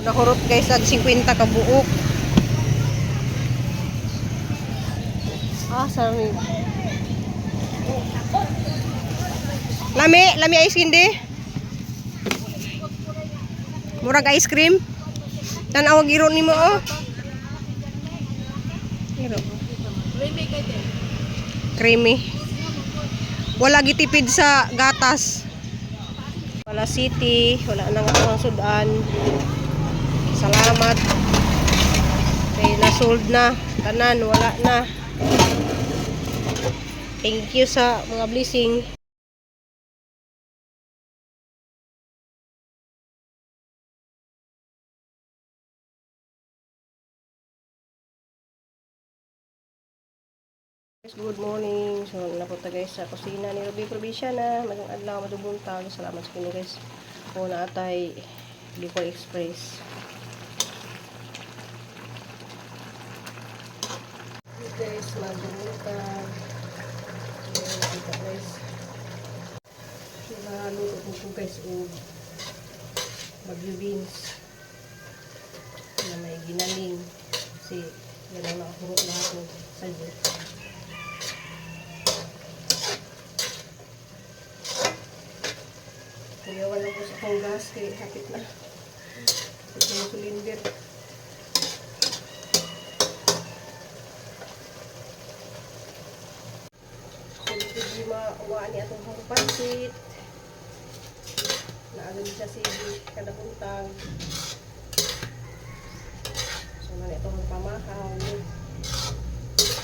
Nahurot guys sa 50 ka buok. Sorry. Lami ice candy. Murag ice cream. Tanawag iro nimo oh. Iro. Creamy. Wala gitipid sa gatas. Wala city, wala nang atong sudan. Salamat. Kay na-sold na. Tanan, wala na. Thank you sa mga blessing. Good morning. So, napunta guys sa kusina ni Ruby Provinciana. Magandang adlaw, madubuntag. Salamat sa kinyo guys. O na atay Bicol Express. Guys, madubuntag. Kita guys. Luto ko guys o bagyo beans na may ginaling kasi yan ang nakahurot lahat ng salyo. Kuyawan lang po sa akong gas kaya kapit na kapit na yung cylinder. Hindi mawaan niya itong hong pansit. Naagad siya sige kada buntag. So na ito ang pamahaw.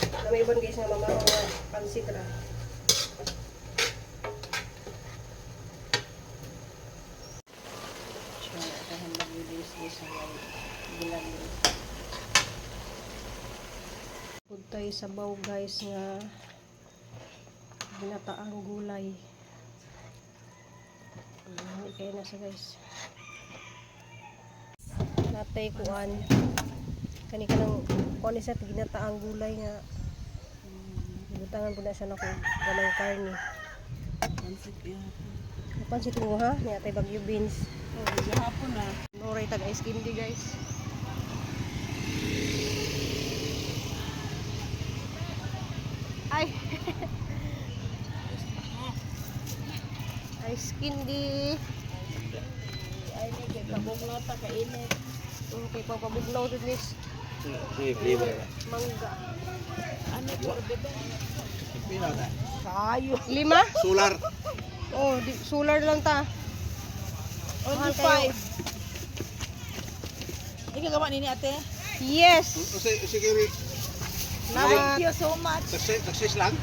Na may ibang guys nga mamahaw nga pansit ra. So tahan mag-release guys ang ginagin. Puntay sabaw guys nga ginataang gulay. Kaya na siya guys. Natay kuan. Kani ka ng kuan isa ginataang gulay nga. Gibutangan po na siya na kung gamay karne. Pansit mo ha? Natay bagyo beans. Hapon na. Noray tag ice candy guys. Ay. Ice candy. Ay, kay pabugnaw ta kainit. Okay, papabugnaw din guys. Flavor. Mangga. Ano po, bebe? Pila na. Kayo. 5? Solar. Oh, solar lang ta. Only Mahal kayo. 5. Ikaw gawa nini ate? Yes. Sige, Rick. Thank you so much. Success lang.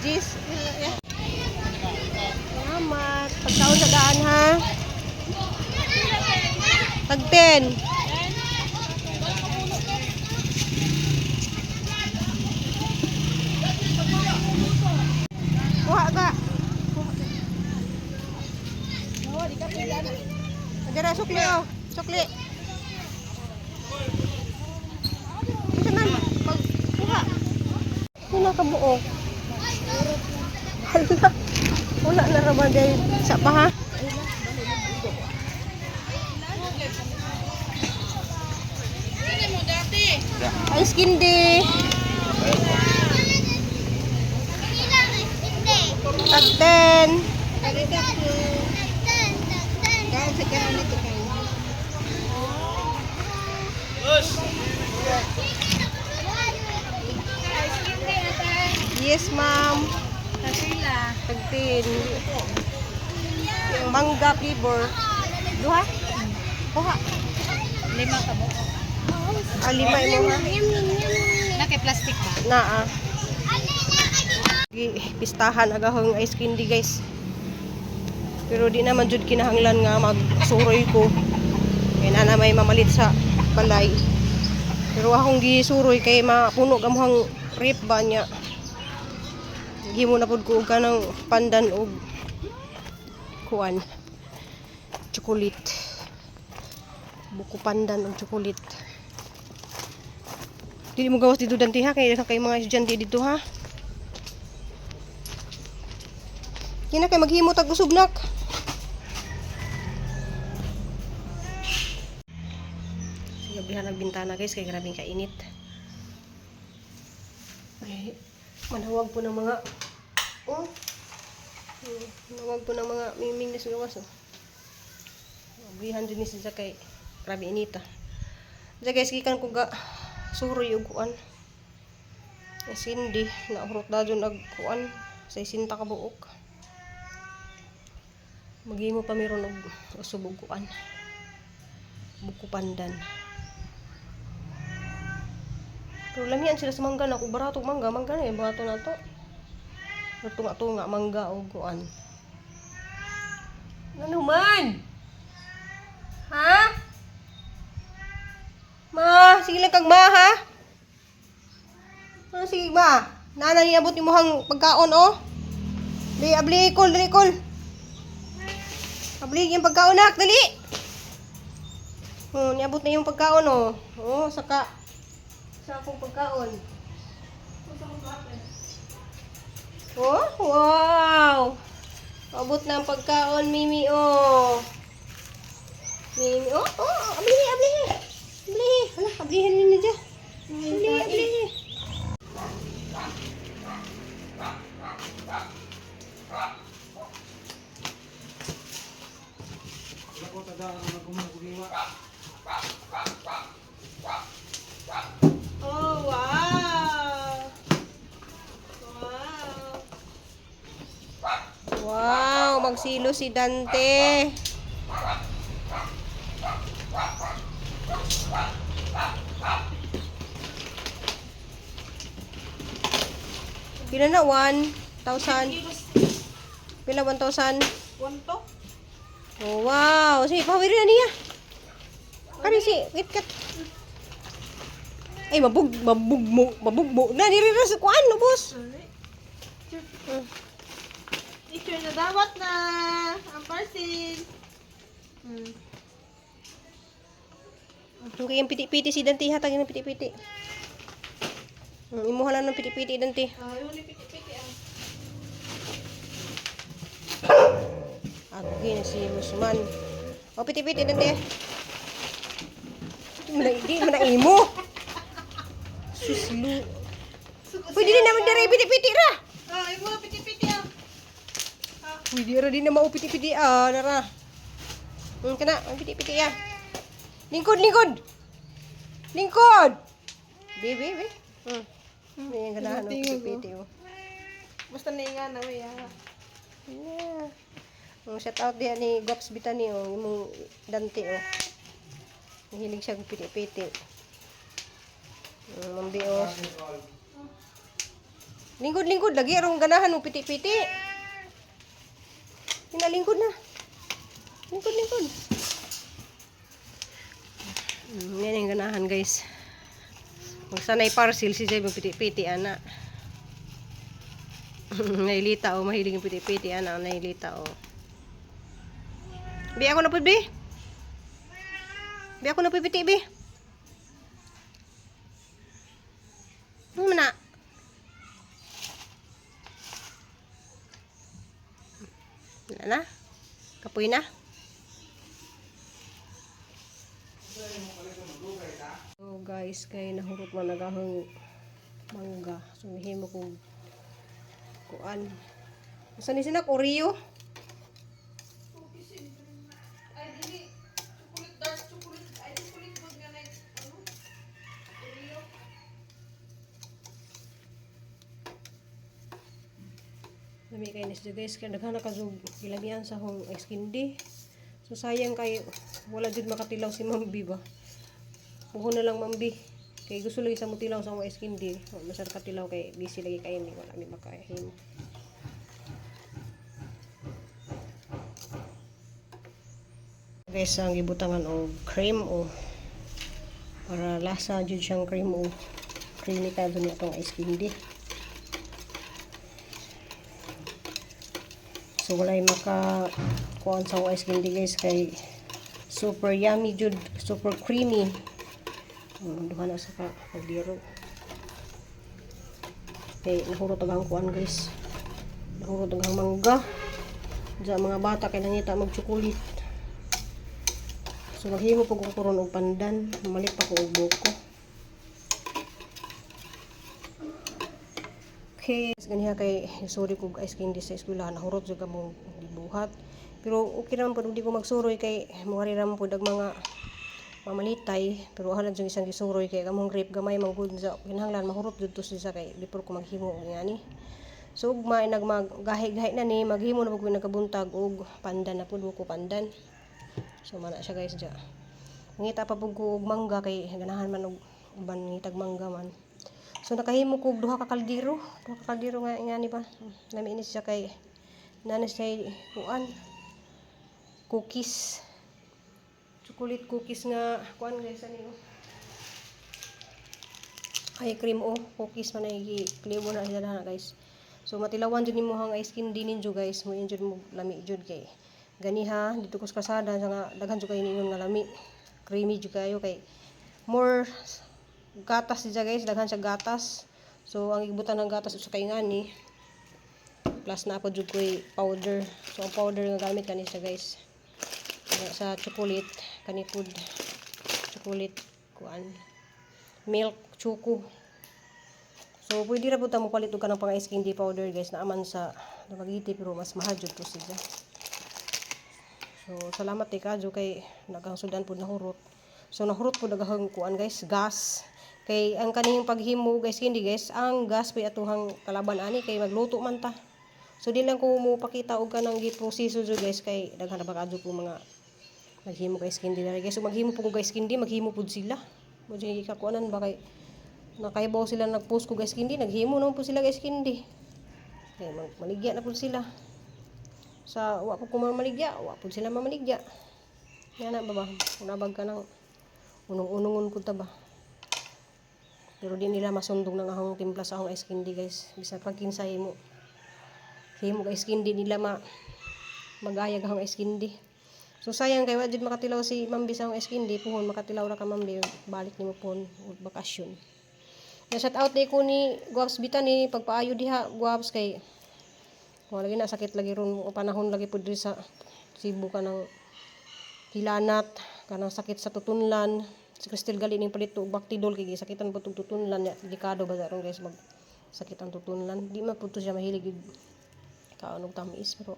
Jis. Salamat. Pagkaon sa daan ha. Tag 10. Kuha ka. No, di ka pila na. Dara sukli oh. Sukli. Ito man. Kuha. Wala ka buo. Hala. Wala na raman dahil sa pa ha. Ice candy. Tag 10. Yes, ma'am. Tag 10. Yung mangga flavor. Duha? Kuha. 5 ka mo. 5 mo ha. Na kay plastic ba? Naa. Pistahan agahong ice candy guys. Pero di naman jud kinahanglan nga magsuroy ko. Kaya na may mamalit sa balay. Pero akong gisuroy kay mapuno gamuhang rip ba niya. Gimo na pud ko og kanang pandan og kuan. Chocolate. Buko pandan og chocolate. Dili mo gawas dito danti ha kay mga estudyante dito ha. Kina kay maghimo tag usog nak. gabihan ang bintana guys kay grabing kainit. Ay, manawag po ng mga manawag po ng mga miming na sigawas oh. Gabihan din siya kay grabe inita. Diya guys gikan ko ga suroy og kuan. Sindi na hurot da jud ag kuan sa isinta ka buok. Maghimo pa meron og usubog kuan. Buko pandan. Pero lamian sila sa mangga na. Kung barato mangga na eh. Barato na to. Pero tunga-tunga mangga o kuan. Ano man? Ha? Ma, sige lang kag ma ha? Ah, sige ma. Nana niabot ni mohang pagkaon oh. Abli kol, dali kol. Abli yung pagkaon nak, dali. Oh, niabot na yung pagkaon oh. Oh, saka sa akong pagkaon. Oh, wow. Abot na ang pagkaon, Mimi oh. Mimi oh, ablihi. Hala, ablihin niyo dyan. Ablihi. Oh, wow. Wow, magsilo si Dante. Pila na 1,000. Pila 1,000. 1 to? Oh, wow. Sige, pawiri na niya. Kani si, wait kat. Ay, mabugmo. Na, nirira sa kuan, no, boss? Picture na dawat na. Ang parcel. Okay, yung piti-piti si Dante, hatag yung piti-piti. Imuha lang ng piti-piti, Dante. Yung piti-piti ah. Again, si Musman. O, piti-piti, Dante. Hindi mo na imo. Suslu. Pwede din naman dara piti-piti ra. Yung mga piti-piti ah. Pwede ra din na maupiti-piti nara. Kana, ang piti-piti ya. Lingkod. Be. May ganahan ng piti-piti oh. Basta na nga na may ah. Yeah. Shout out diyan ni Gops Bitani oh, imong Dante oh. Mahilig siya piti-piti. Mambi oh. Lingkod lagi arong ganahan ng piti-piti. Lingkod na. Lingkod. Yan yung ganahan guys. Magsanay parcel si Jay piti-piti ana. Nailita oh, mahilig yung piti-piti ana, nailita oh. Bi ako na pud bi. Bi ako na pipiti bi. Ano na? Wala na? Kapoy na? So guys, kay nahurot man nagahong mangga. So mihimo kong kuan. Usa ni sila Oreo? Ay, dili. Chocolate, dark chocolate. Ay, chocolate good nga na ano? Oreo. Lami kay nis guys, kaya daghana ka jud gilamian sa hong ice candy. So sayang kay wala jud makatilaw si Mambi ba. Puho na lang Mambi. Kay gusto lagi sa mutilaw sa hong ice candy. Masar katilaw kay busy lagi kay ni wala mi makahin. Guys, ang gibutangan og cream o para lasa jud siyang cream o creamy ka dun itong ice candy. So walay maka kuan sa ice candy guys kay super yummy jud, super creamy. Duha na sa pagliro. Kay nahurot ang kuan guys. Nahurot ang mangga. Diyan mga bata kay nangita mag chocolate. So maghimo po ko kuron og pandan, mamalit pa ko og buko. Okay, ganiha kay sorry ko guys kay hindi sa eskwela nahurot jud kamong gibuhat. Pero okay naman pud di ko magsuroy kay muwari ra man pud ang mga mamalitay, pero halang jud isang gisuroy kay kamong rape gamay man gud sa kinahanglan mahurot jud to siya kay before ko maghimo og ngani. So ugma nagmagahi-gahi na ni maghimo na pud ko nakabuntag og pandan na pud ko pandan. So mana siya guys ja. Ngita pa pud ko og mangga kay ganahan man og uban ngitag mangga man. So nakahimo ko og duha ka kaldero nga ngani ba. Lami ini siya kay nanis siya kuan cookies. Chocolate cookies nga kuan guys ani oh. Ay cream oh, cookies man ay flavor na siya na guys. So matilawan jud nimo hang ice candy ninyo guys, mo jud mo lami jud kay ganiha dito ko sa kasada nga daghan jud kay ningon nga lami. Creamy jud kayo kay more gatas siya guys, daghan siya gatas. So ang ibutan ng gatas usa kay ngani plus na po jud koy powder. So ang powder nga gamit kani siya guys. Sa chocolate kani food chocolate kuan milk choco. So pwede ra pud ta mo palit og kanang pang ice candy powder guys na aman sa Dumaguete pero mas mahal jud po siya. So salamat kadyo kay nagang sudan pud nahurot. So nahurot pud daghang kuan guys gas. Kay ang kaning paghimo guys candy guys, ang gas pay atuhang kalaban ani kay magluto man ta. So di lang ko mo pakita og kanang giproseso jud guys kay daghan ra ba kadyo po mga maghimo kay candy na guys. So maghimo po ko guys candy, maghimo pud sila. Mo jud ikakuanan ba kay nakaibaw sila nagpost ko guys candy, naghimo naman po sila guys candy. Kay maligya na pud sila. Sa wa po ko maligya, wa pud sila mamaligya. Yana ba ba? Unabag ka nang unong-unongon pud ta ba. Pero di nila masundong nang ahong timpla sa ahong ice candy guys. Bisa pag kinsay mo. Himo guys candy nila magayag ahong ice candy. So sayang kay wa jud makatilaw si Mambi sa akong ice candy, puhon makatilaw ra ka Mambi, balik nimo pon og bakasyon. Na shout out day ko ni Guaps Bitani pagpaayo diha Guaps kay wala lagi na sakit lagi ron o panahon lagi pud sa Cebu kanang hilanat, kanang sakit sa tutunlan. Si Cristel gali ning palito og Bactidol kay gisakitan pud og tutunlan ya delikado ba ron guys mag sakit ang tutunlan. Di man pud to siya mahilig kaon og tamis pero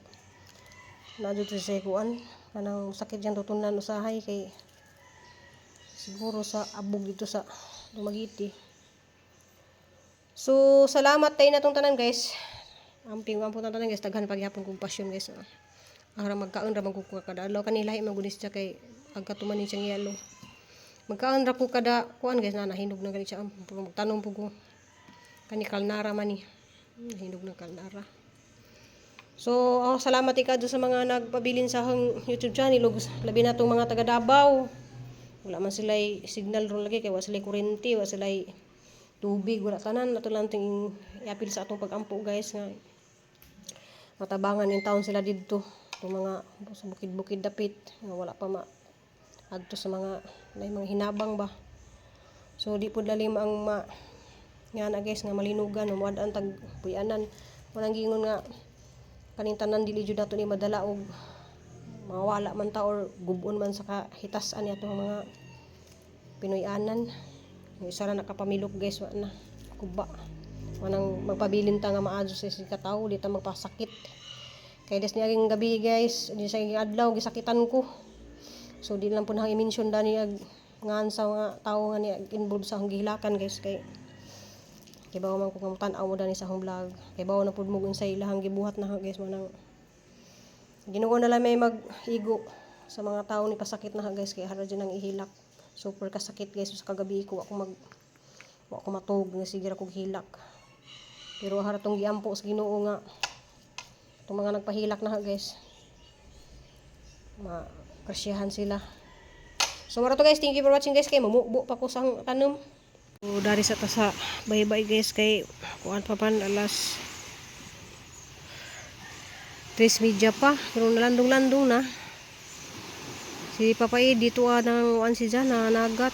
nadto siya kuan kanang sakit yang tutunlan usahay kay siguro sa abog dito sa Dumaguete. So salamat tayo natong tanan guys. Amping ang tanan guys, daghan pagyapon kong pasyon guys. Ara magkaon ra man ko kada adlaw kanila magunis siya kay agkatuman ni siyang yelo. Magkaon ra ko kada kuan guys na nahinog na gani siya magtanong po ko kani kalnara man ni nahinog na kalnara. So, salamat ikadto sa mga nagpabilin sa akong YouTube channel, labi na tong mga taga Davao. Wala man sila signal ron lagi kay wa sila kuryente, wa sila tubig, wala tanan ato lang ting iapil sa atong pagampo guys nga matabangan in town sila didto. Tong mga sa bukid-bukid dapit, wala pa adto sa mga hinabang ba. So di pud lalim ang nga na guys nga malinugan, muadaan tag puyanan. Walang gingon nga kaning tanan dili jud nato ni madala og mawala man ta or gubon man sa kahitasan ni atong mga Pinoyanan. Yung isa ra nakapamilok guys wa na kuba. Manang magpabilin ta nga maadyo sa katawo di ta magpasakit. Kay des niaging gabi guys, di sa adlaw gisakitan ko. So di lang po nang i-mention dani ngan sa nga tawo nga ni involved sa akong gihilakan guys kay bawo man ko kamutan-aw mo dani sa akong vlog. Kay bawo na pud mo unsay ilahang gibuhat na guys manang Ginoo na lang may mag-igo sa mga tawo ni pasakit na guys kay hara dyan ang ihilak. Super kasakit guys sa kagabi ko ako matug nga sige ra kog hilak. Pero hara tong giampo sa Ginoo nga tong mga nagpahilak na guys. Mapresyahan sila. So mara to guys, thank you for watching guys kay mamubo pa ko sa tanom. So dari sa ta sa bye-bye guys kay kuan pa pan alas 3:30 pa pero nalandong-landong na. Si Papa dito nang uan si Jan na nagat.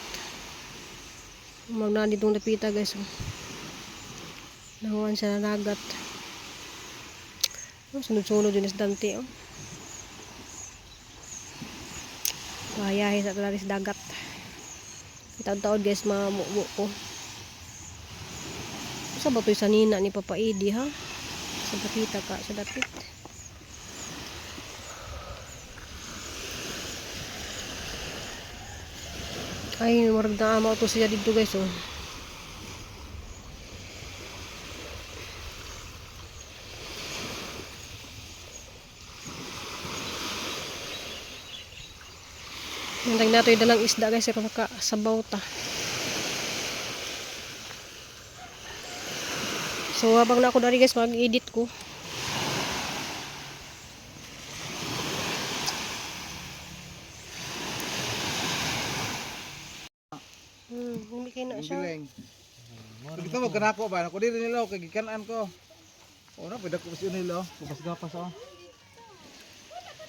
Magna ditong dapita guys. Nanguan siya na nagat. Sunod-sunod din is dante. Payahe sa talaris dagat. Taon-taon guys mamumu ko. Sa batoy sa nina ni Papa Edi ha. Sa bakita ka sa dapit. Ay, marag na amaw to siya dito guys oh. Nantag nato yung dalang isda guys, kung sabaw ta. So habang na ako dari guys, mag-edit ko. Hindi kayo na siya. Biling. Dito mo kanako ba? Ako diri nila kay gikanan ko. O na pwede ko sa nila. Kupas-gapas oh.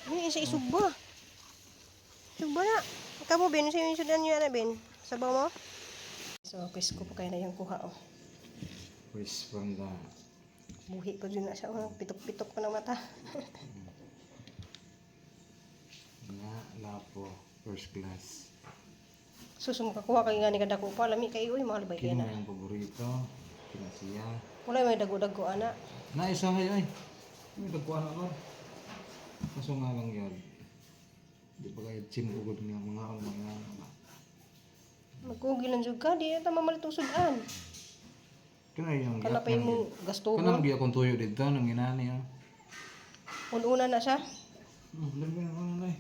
Ini isa isugba. Isugba na. Kamu Ben, sa yung sudan nyo na Ben. Sabaw mo? So, pisko pa kayo na yung kuha oh. Fish from the Buhi ko dyan na siya. Oh. Pitok-pitok pa ng mata. lapo first class. Susum kakuha kayo nga ni kadako pa. Lami kayo uy, mahal ba kayo na. Yung paborito. Kinasiya. Wala may dago-dago ana. Na isa ngayon ay. May dagkuan ako. Kaso nga lang yun. Di ba kayo chimpugod nga mga Magkugilan jud ka, di ata mamalit sudan. Kana yung Kana pa yung gasto Kana mo. lagi akong tuyo dito nang inani ah. Una na siya. Lagi na ano na.